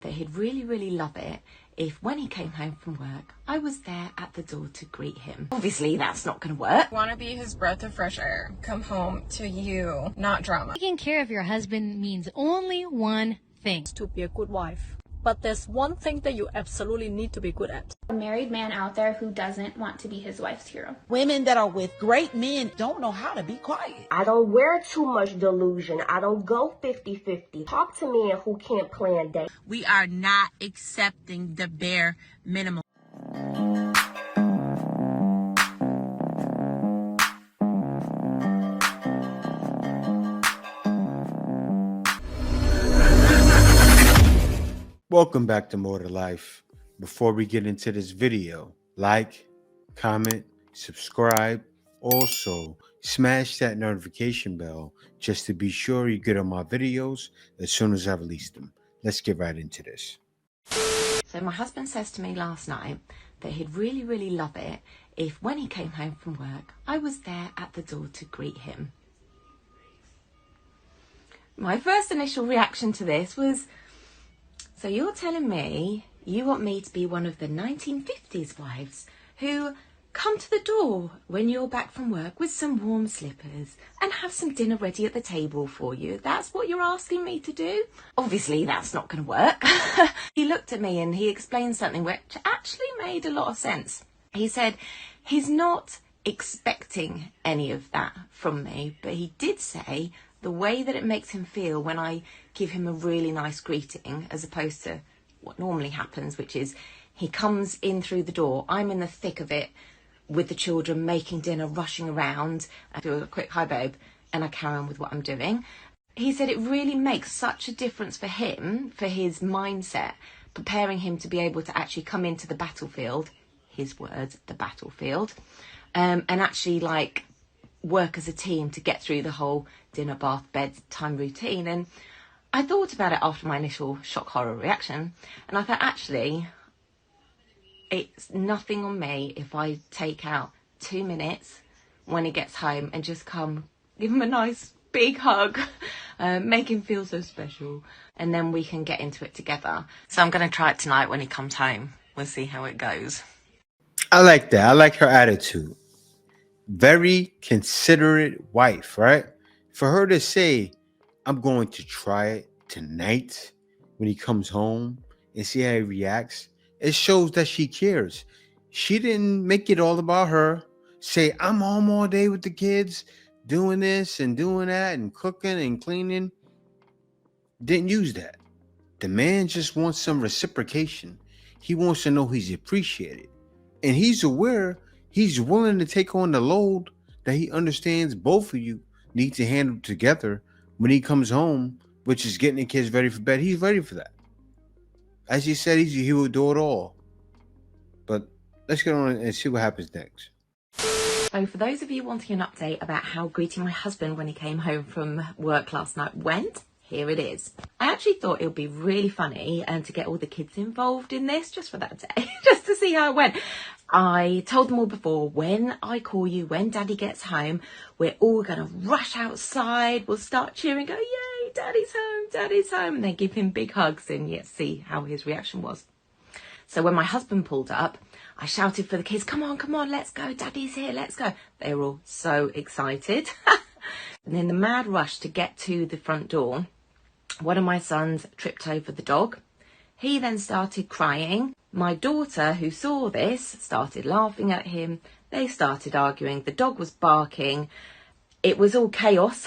that he'd really, really love it if when he came home from work, I was there at the door to greet him. Obviously, that's not going to work. Want to be his breath of fresh air. Come home to you, not drama. Taking care of your husband means only one thing. To be a good wife. But there's one thing that you absolutely need to be good at. A married man out there who doesn't want to be his wife's hero. Women that are with great men don't know how to be quiet. I don't wear too much delusion. I don't go 50-50. Talk to men who can't plan dates. We are not accepting the bare minimum. Welcome back to More to Life. Before we get into this video, like, comment, subscribe. Also, smash that notification bell just to be sure you get on my videos as soon as I release them. Let's get right into this. So my husband says to me last night that he'd really, really love it if when he came home from work, I was there at the door to greet him. My first initial reaction to this was, so you're telling me you want me to be one of the 1950s wives who come to the door when you're back from work with some warm slippers and have some dinner ready at the table for you? That's what you're asking me to do? Obviously, that's not going to work. He looked at me and he explained something which actually made a lot of sense. He said he's not expecting any of that from me, but he did say the way that it makes him feel when I give him a really nice greeting, as opposed to what normally happens, which is he comes in through the door, I'm in the thick of it with the children, making dinner, rushing around, I do a quick hi babe, and I carry on with what I'm doing. He said it really makes such a difference for him, for his mindset, preparing him to be able to actually come into the battlefield, his words, the battlefield, and actually like work as a team to get through the whole dinner, bath, bedtime routine. And I thought about it after my initial shock horror reaction, and I thought actually it's nothing on me if I take out 2 minutes when he gets home and just come give him a nice big hug, make him feel so special, and then we can get into it together. So I'm going to try it tonight when he comes home. We'll see how it goes. I like that. I like her attitude. Very considerate wife, right? For her to say, I'm going to try it tonight when he comes home and see how he reacts, it shows that she cares. She didn't make it all about her. Say, I'm home all day with the kids, doing this and doing that and cooking and cleaning. Didn't use that. The man just wants some reciprocation. He wants to know he's appreciated. And he's aware he's willing to take on the load that he understands both of you need to handle together when he comes home, which is getting the kids ready for bed. He's ready for that. As he said, he will do it all. But let's get on and see what happens next. So for those of you wanting an update about how greeting my husband when he came home from work last night went, here it is. I actually thought it would be really funny and to get all the kids involved in this just for that day, just to see how it went. I told them all before, when I call you, when Daddy gets home, we're all going to rush outside. We'll start cheering, go, yay, Daddy's home, Daddy's home. And then give him big hugs and yet see how his reaction was. So when my husband pulled up, I shouted for the kids, come on, let's go. Daddy's here, let's go. They were all so excited. And in the mad rush to get to the front door, one of my sons tripped over the dog. He then started crying. My daughter, who saw this, started laughing at him. They started arguing. The dog was barking. It was all chaos.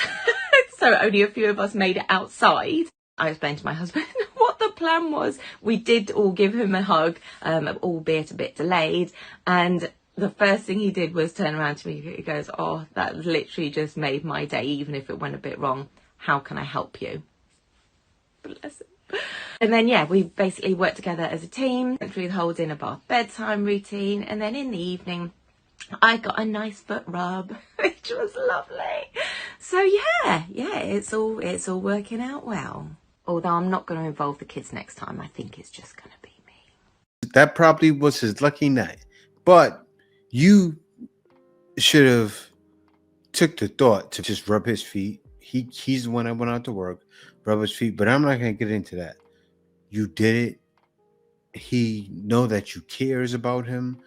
So only a few of us made it outside. I explained to my husband what the plan was. We did all give him a hug, albeit a bit delayed. And the first thing he did was turn around to me. He goes, oh, that literally just made my day, even if it went a bit wrong. How can I help you? Bless him. And then, yeah, we basically worked together as a team, went through the whole dinner, bath, bedtime routine. And then in the evening, I got a nice foot rub, which was lovely. So yeah, it's all working out well. Although I'm not going to involve the kids next time. I think it's just going to be me. That probably was his lucky night. But you should have took the thought to just rub his feet. He's the one that went out to work, rub his feet. But I'm not going to get into that. you did it, he know that you cares about him.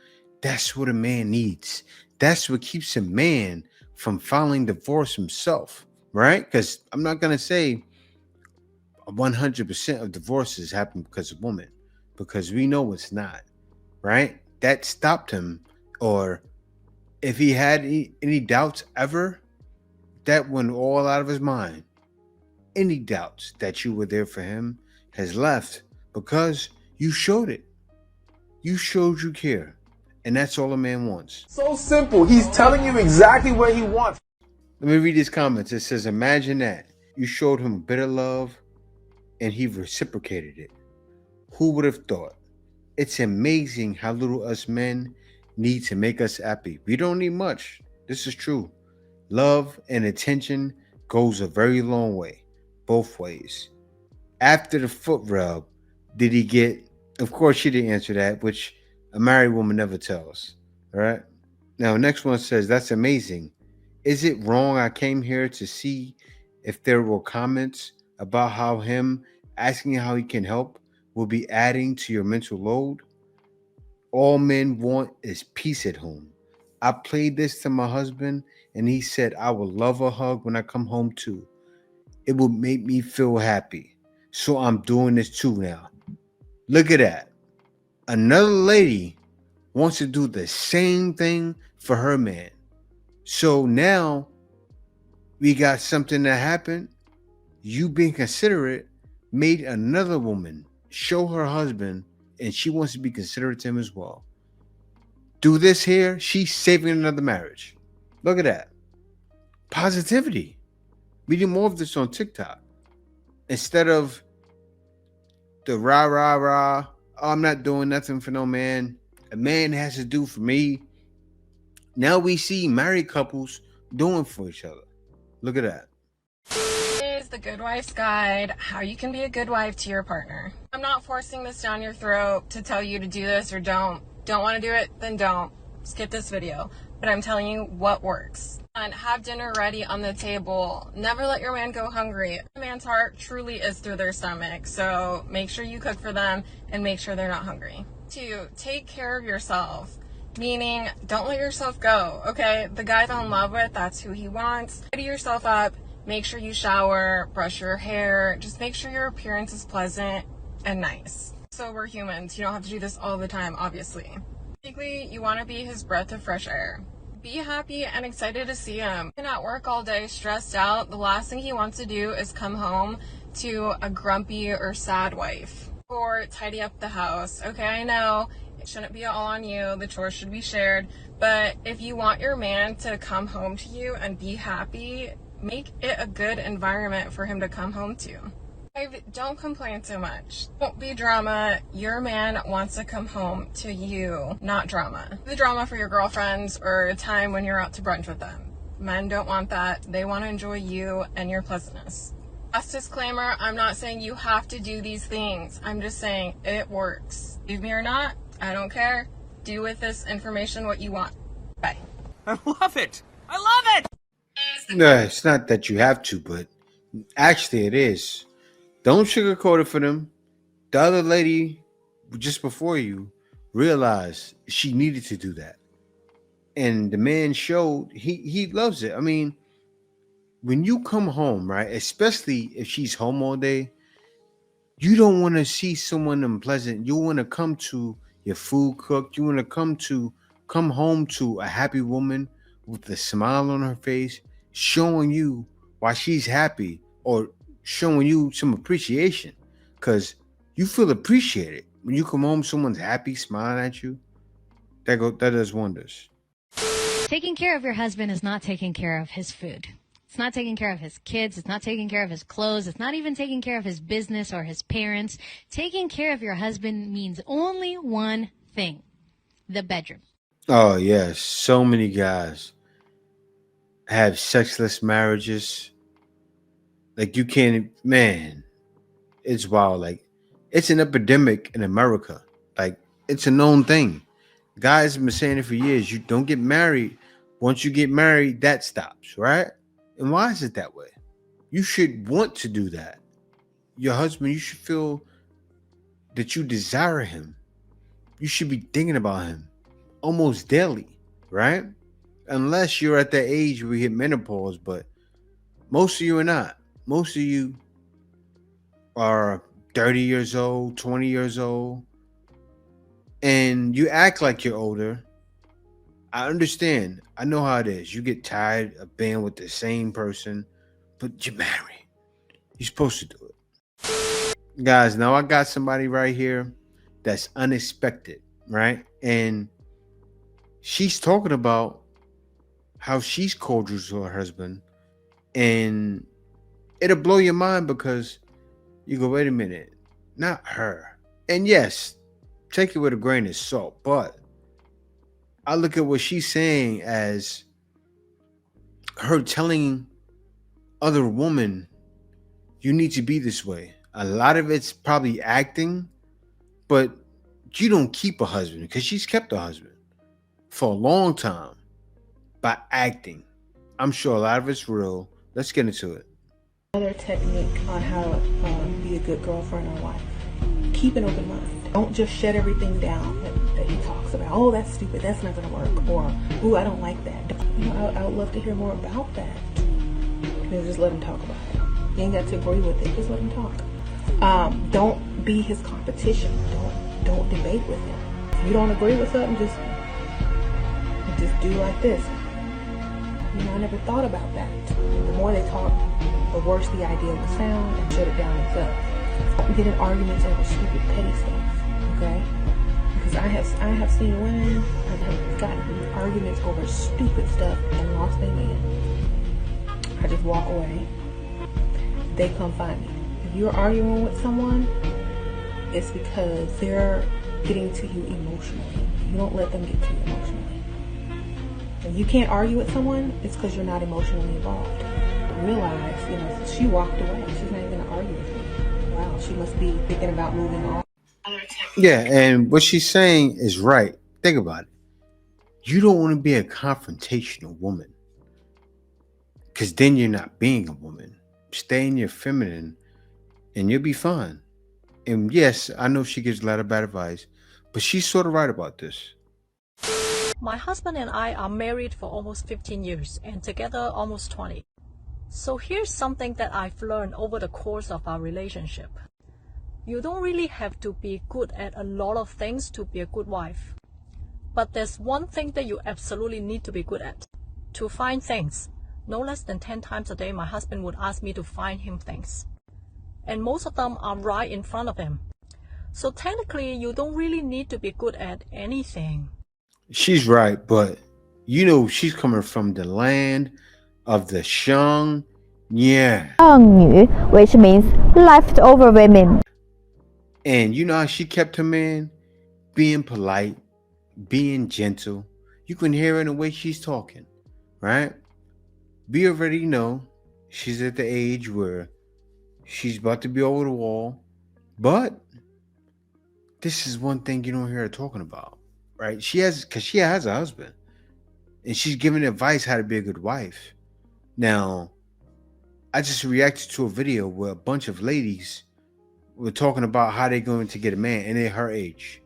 That's what a man needs. That's what keeps a man from filing divorce himself, right? Because I'm not gonna say 100% of divorces happen because of women, because we know it's not, right? That stopped him. Or if he had any doubts ever, that went all out of his mind. Any doubts that you were there for him has left because you showed it. You showed you care. And that's all a man wants. So simple. He's telling you exactly what he wants. Let me read these comments. It says, imagine that. You showed him a bit of love and he reciprocated it. Who would have thought? It's amazing how little us men need to make us happy. We don't need much. This is true. Love and attention goes a very long way, both ways. After the foot rub, did he get... Of course, she didn't answer that, which a married woman never tells. All right. Now, next one says, that's amazing. Is it wrong I came here to see if there were comments about how him asking how he can help will be adding to your mental load? All men want is peace at home. I played this to my husband and he said I will love a hug when I come home too. It will make me feel happy. So I'm doing this too now. Look at that. Another lady wants to do the same thing for her man. So now we got something that happened. You being considerate made another woman show her husband, and she wants to be considerate to him as well. Do this here, she's saving another marriage. Look at that. Positivity. We need more of this on TikTok. Instead of the rah, rah, rah, oh, I'm not doing nothing for no man. A man has to do for me. Now we see married couples doing for each other. Look at that. Is the Good Wife's Guide, how you can be a good wife to your partner. I'm not forcing this down your throat to tell you to do this or don't. Don't want to do it? Then don't. Skip this video. But I'm telling you what works. And have dinner ready on the table. Never let your man go hungry. A man's heart truly is through their stomach. So make sure you cook for them and make sure they're not hungry. 2, take care of yourself. Meaning, don't let yourself go, okay? The guy you fell in love with, that's who he wants. Tidy yourself up. Make sure you shower, brush your hair. Just make sure your appearance is pleasant and nice. So we're humans. You don't have to do this all the time, obviously. Basically, you want to be his breath of fresh air. Be happy and excited to see him. He's at work all day, stressed out. The last thing he wants to do is come home to a grumpy or sad wife. Or tidy up the house. Okay, I know it shouldn't be all on you. The chores should be shared. But if you want your man to come home to you and be happy, make it a good environment for him to come home to. 5, don't complain so much. Don't be drama. Your man wants to come home to you, not drama. The drama for your girlfriends or a time when you're out to brunch with them. Men don't want that. They want to enjoy you and your pleasantness. Last disclaimer, I'm not saying you have to do these things. I'm just saying it works. Believe me or not, I don't care. Do with this information what you want. Bye. I love it. I love it. No, it's not that you have to, but actually it is. Don't sugarcoat it for them. The other lady just before you realized she needed to do that. And the man showed he loves it. I mean, when you come home, right, especially if she's home all day, you don't want to see someone unpleasant. You want to come to your food cooked. You want to come home to a happy woman with a smile on her face, showing you why she's happy or showing you some appreciation, because you feel appreciated when you come home. Someone's happy, smiling at you. That does wonders. Taking care of your husband is not taking care of his food. It's not taking care of his kids. It's not taking care of his clothes. It's not even taking care of his business or his parents. Taking care of your husband means only one thing: the bedroom. Oh yes, so many guys have sexless marriages. Like you can't, man, it's wild. Like it's an epidemic in America. Like it's a known thing. Guys have been saying it for years. You don't get married. Once you get married, that stops, right? And why is it that way? You should want to do that. Your husband, you should feel that you desire him. You should be thinking about him almost daily, right? Unless you're at that age where you hit menopause, but most of you are not. Most of you are 30 years old, 20 years old, and you act like you're older. I understand. I know how it is. You get tired of being with the same person, but you're married. You're supposed to do it. Guys, now I got somebody right here that's unexpected, right? And she's talking about how she's cordial to her husband, and it'll blow your mind because you go, wait a minute, not her. And yes, take it with a grain of salt, but I look at what she's saying as her telling other women, you need to be this way. A lot of it's probably acting, but you don't keep a husband, because she's kept a husband for a long time by acting. I'm sure a lot of it's real. Let's get into it. Another technique on how to be a good girlfriend or wife. Keep an open mind. Don't just shut everything down that he talks about. Oh, that's stupid. That's not going to work. Or, ooh, I don't like that. I would love to hear more about that. Just let him talk about it. You ain't got to agree with it. Just let him talk. Don't be his competition. Don't debate with him. If you don't agree with something, just do like this. I never thought about that. The more they talk, the worse the idea will sound, and shut it down itself. Don't get in arguments over stupid petty stuff, okay? Because I have seen women that have gotten arguments over stupid stuff and lost their man. I just walk away. They come find me. If you're arguing with someone, it's because they're getting to you emotionally. You don't let them get to you emotionally. If you can't argue with someone, it's because you're not emotionally involved. Realize, she walked away. She's not even going to argue with me. Wow, she must be thinking about moving on. Yeah, and what she's saying is right. Think about it. You don't want to be a confrontational woman, because then you're not being a woman. Stay in your feminine and you'll be fine. And yes, I know she gives a lot of bad advice, but she's sort of right about this. My husband and I are married for almost 15 years and together almost 20. So here's something that I've learned over the course of our relationship. You don't really have to be good at a lot of things to be a good wife. But there's one thing that you absolutely need to be good at. To find things. No less than 10 times a day, my husband would ask me to find him things. And most of them are right in front of him. So technically, you don't really need to be good at anything. She's right, but she's coming from the land of the Shang, yeah. 剩女, which means leftover women. And you know how she kept her man? Being polite, being gentle. You can hear in the way she's talking, right? We already know she's at the age where she's about to be over the wall, but this is one thing you don't hear her talking about, right? She has a husband, and she's giving advice how to be a good wife. Now, I just reacted to a video where a bunch of ladies were talking about how they're going to get a man, and they're her age.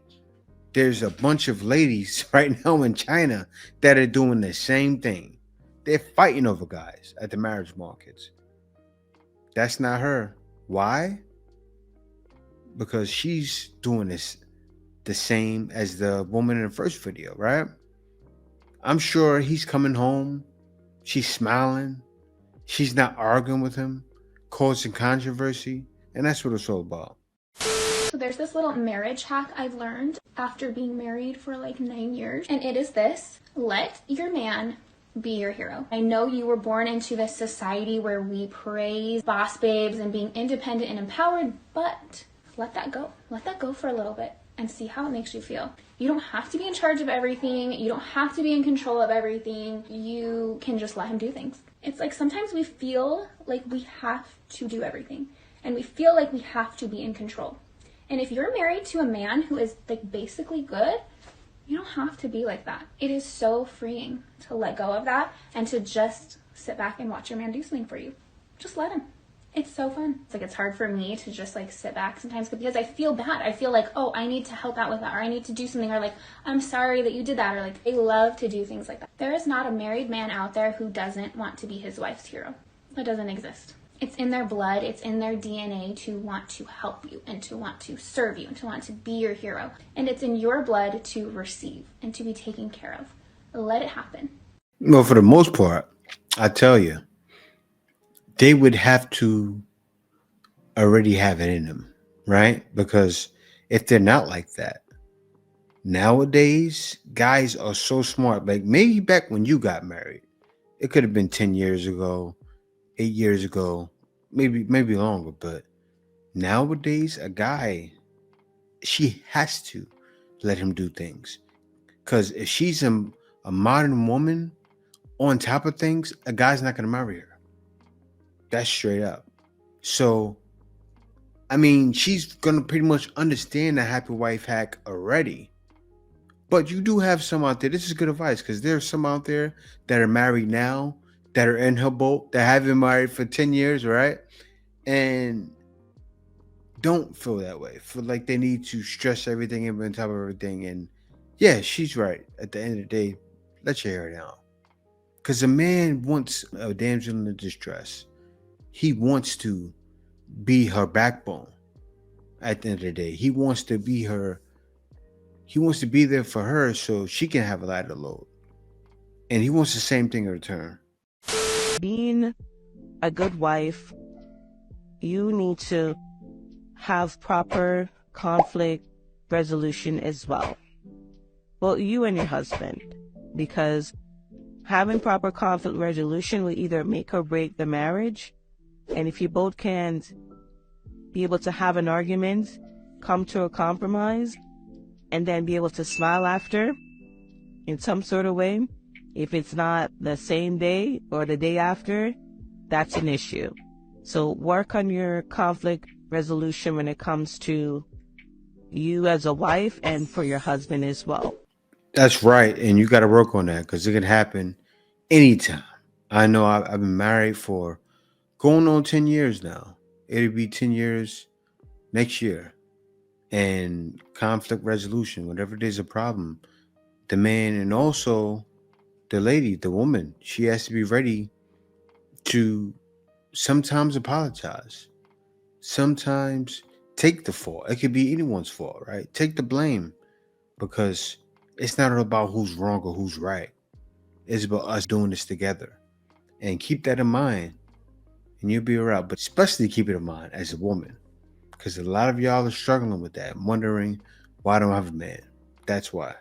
There's a bunch of ladies right now in China that are doing the same thing. They're fighting over guys at the marriage markets. That's not her. Why? Because she's doing this the same as the woman in the first video, right? I'm sure he's coming home. She's smiling. She's not arguing with him, causing controversy. And that's what it's all about. So there's this little marriage hack I've learned after being married for like 9 years. And it is this: let your man be your hero. I know you were born into this society where we praise boss babes and being independent and empowered, but let that go. Let that go for a little bit and see how it makes you feel. You don't have to be in charge of everything. You don't have to be in control of everything. You can just let him do things. It's like sometimes we feel like we have to do everything, and we feel like we have to be in control. And if you're married to a man who is like basically good, you don't have to be like that. It is so freeing to let go of that and to just sit back and watch your man do something for you. Just let him. It's so fun. It's like, it's hard for me to just like sit back sometimes because I feel bad. I feel like, oh, I need to help out with that, or I need to do something, or like, I'm sorry that you did that, or like, they love to do things like that. There is not a married man out there who doesn't want to be his wife's hero. That doesn't exist. It's in their blood, it's in their DNA to want to help you and to want to serve you and to want to be your hero. And it's in your blood to receive and to be taken care of. Let it happen. Well, for the most part, I tell you, they would have to already have it in them, right? Because if they're not like that, nowadays, guys are so smart. Like maybe back when you got married, it could have been 10 years ago, 8 years ago, maybe longer. But nowadays, a guy, she has to let him do things. Because if she's a modern woman on top of things, a guy's not going to marry her. That's straight up. So, I mean, she's going to pretty much understand the happy wife hack already. But you do have some out there. This is good advice because there's some out there that are married now, that are in her boat, that have been married for 10 years, right? And don't feel that way. Feel like they need to stress everything and be on top of everything. And yeah, she's right. At the end of the day, let your hair down. Because a man wants a damsel in distress. He wants to be her backbone at the end of the day. He wants to be her. He wants to be there for her so she can have a lighter load. And he wants the same thing in return. Being a good wife, you need to have proper conflict resolution as well. Well, you and your husband, because having proper conflict resolution will either make or break the marriage. And if you both can't be able to have an argument, come to a compromise, and then be able to smile after in some sort of way, if it's not the same day or the day after, that's an issue. So work on your conflict resolution when it comes to you as a wife and for your husband as well. That's right. And you got to work on that because it can happen anytime. I know I've been married for going on 10 years now. It'll be 10 years next year. And conflict resolution, whenever there's a problem, the man and also the lady, the woman, she has to be ready to sometimes apologize. Sometimes take the fault. It could be anyone's fault, right? Take the blame because it's not about who's wrong or who's right. It's about us doing this together. And keep that in mind and you'll be all right. But especially keep it in mind as a woman because a lot of y'all are struggling with that, wondering why I don't have a man. That's why.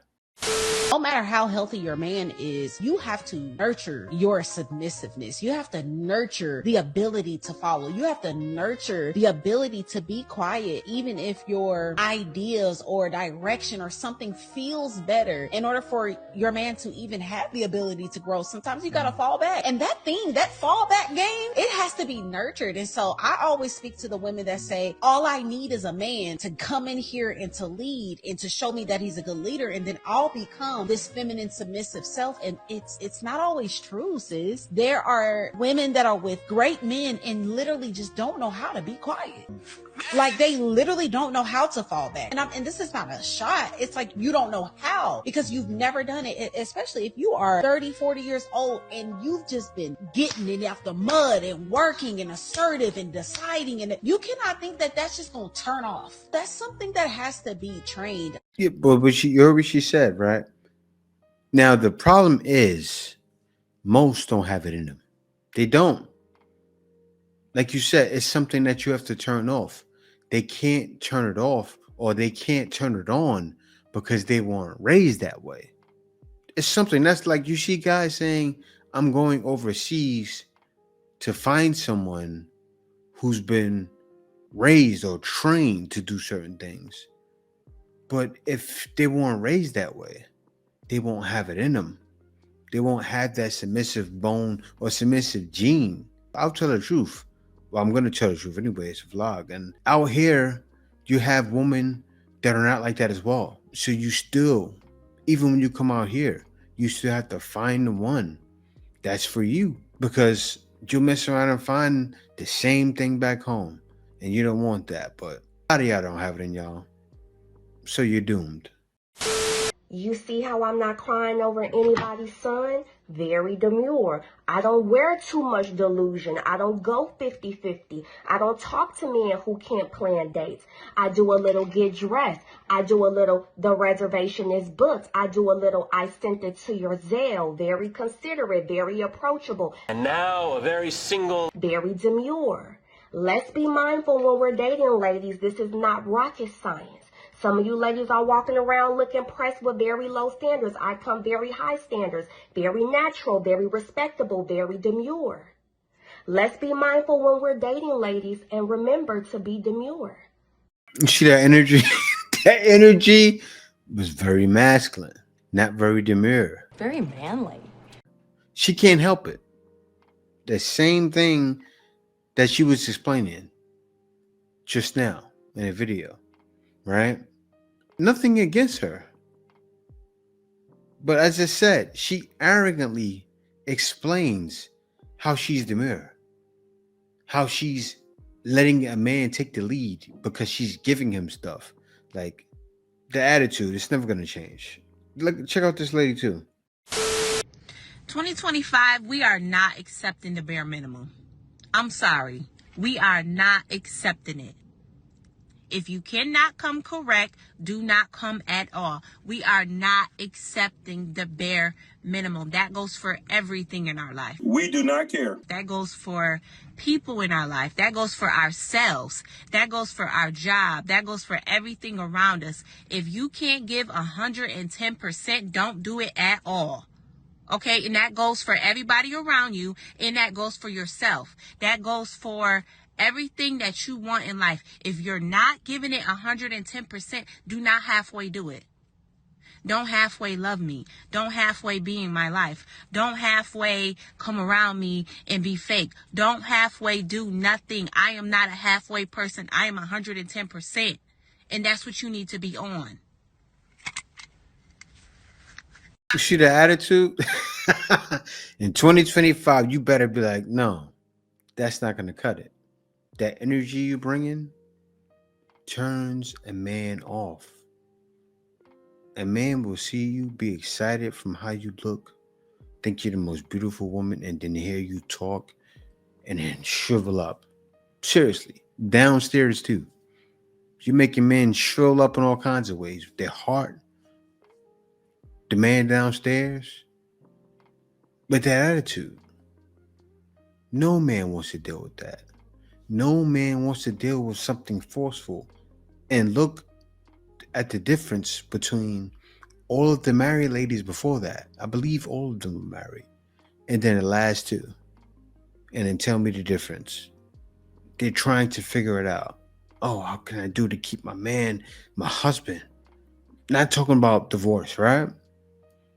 No matter how healthy your man is, you have to nurture your submissiveness. You have to nurture the ability to follow. You have to nurture the ability to be quiet, even if your ideas or direction or something feels better. In order for your man to even have the ability to grow, sometimes you gotta fall back. And that fallback game, it has to be nurtured. And so I always speak to the women that say, all I need is a man to come in here and to lead and to show me that he's a good leader, and then I'll become this feminine submissive self. And it's not always true, sis. There are women that are with great men and literally just don't know how to be quiet. Like they literally don't know how to fall back. And this is not a shot. It's like you don't know how because you've never done it, especially if you are 30, 40 years old and you've just been getting it out the mud and working and assertive and deciding. And you cannot think that that's just going to turn off. That's something that has to be trained. Yeah, but you heard what she said, right? Now, the problem is most don't have it in them. They don't. Like you said, it's something that you have to turn off. They can't turn it off or they can't turn it on because they weren't raised that way. It's something that's like you see guys saying, I'm going overseas to find someone who's been raised or trained to do certain things. But if they weren't raised that way, they won't have it in them. They won't have that submissive bone or submissive gene. I'll tell the truth. Well, I'm going to tell the truth anyway. It's a vlog. And out here, you have women that are not like that as well. So you still, even when you come out here, you still have to find the one that's for you. Because You'll mess around and find the same thing back home. And you don't want that. But a lot of y'all don't have it in y'all. So you're doomed. You see how I'm not crying over anybody's son? Very demure. I don't wear too much delusion. I don't go 50-50. I don't talk to men who can't plan dates. I do a little get dressed. I do a little the reservation is booked. I do a little I sent it to your Zelle. Very considerate, very approachable. And now a very single... Very demure. Let's be mindful when we're dating, ladies. This is not rocket science. Some of you ladies are walking around looking pressed with very low standards. I come very high standards, very natural, very respectable, very demure. Let's be mindful when we're dating, ladies, and remember to be demure. You see that energy? That energy was very masculine, not very demure. Very manly. She can't help it. The same thing that she was explaining just now in a video, right? Nothing against her. But as I said, she arrogantly explains how she's demure, how she's letting a man take the lead because she's giving him stuff. Like, the attitude, it's never going to change. Look, check out this lady too. 2025, we are not accepting the bare minimum. I'm sorry. We are not accepting it. If you cannot come correct, do not come at all. We are not accepting the bare minimum. That goes for everything in our life. We do not care. That goes for people in our life. That goes for ourselves. That goes for our job. That goes for everything around us. If you can't give 110%, don't do it at all. Okay, and that goes for everybody around you, and that goes for yourself. That goes for everything that you want in life. If you're not giving it 110%, do not halfway do it. Don't halfway love me. Don't halfway be in my life. Don't halfway come around me and be fake. Don't halfway do nothing. I am not a halfway person. I am 110%. And that's what you need to be on. You see the attitude? In 2025, you better be like, no, that's not going to cut it. That energy you bring in turns a man off. A man will see you, be excited from how you look, think you're the most beautiful woman, and then hear you talk and then shrivel up. Seriously, downstairs too. You're making men shrivel up in all kinds of ways. With their heart, the man downstairs, but that attitude. No man wants to deal with that. No man wants to deal with something forceful. And look at the difference between all of the married ladies before that. I believe all of them were married. And then the last two. And then tell me the difference. They're trying to figure it out. Oh, how can I do to keep my man, my husband? Not talking about divorce, right?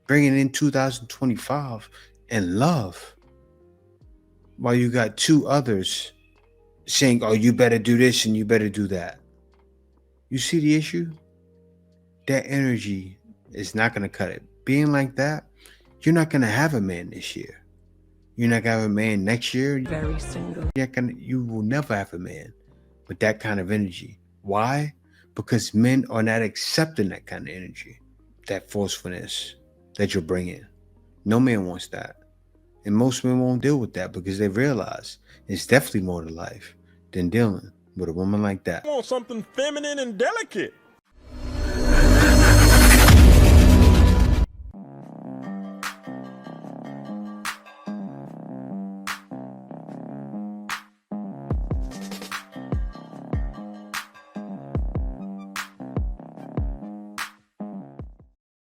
Bringing in 2025 and love. While you got two others saying, oh, you better do this and you better do that. You see the issue? That energy is not going to cut it. Being like that, you're not going to have a man this year. You're not going to have a man next year. Very single. You will never have a man with that kind of energy. Why? Because men are not accepting that kind of energy, that forcefulness that you're bringing. No man wants that. And most men won't deal with that because they realize it's definitely more to life than dealing with a woman like that. I want something feminine and delicate.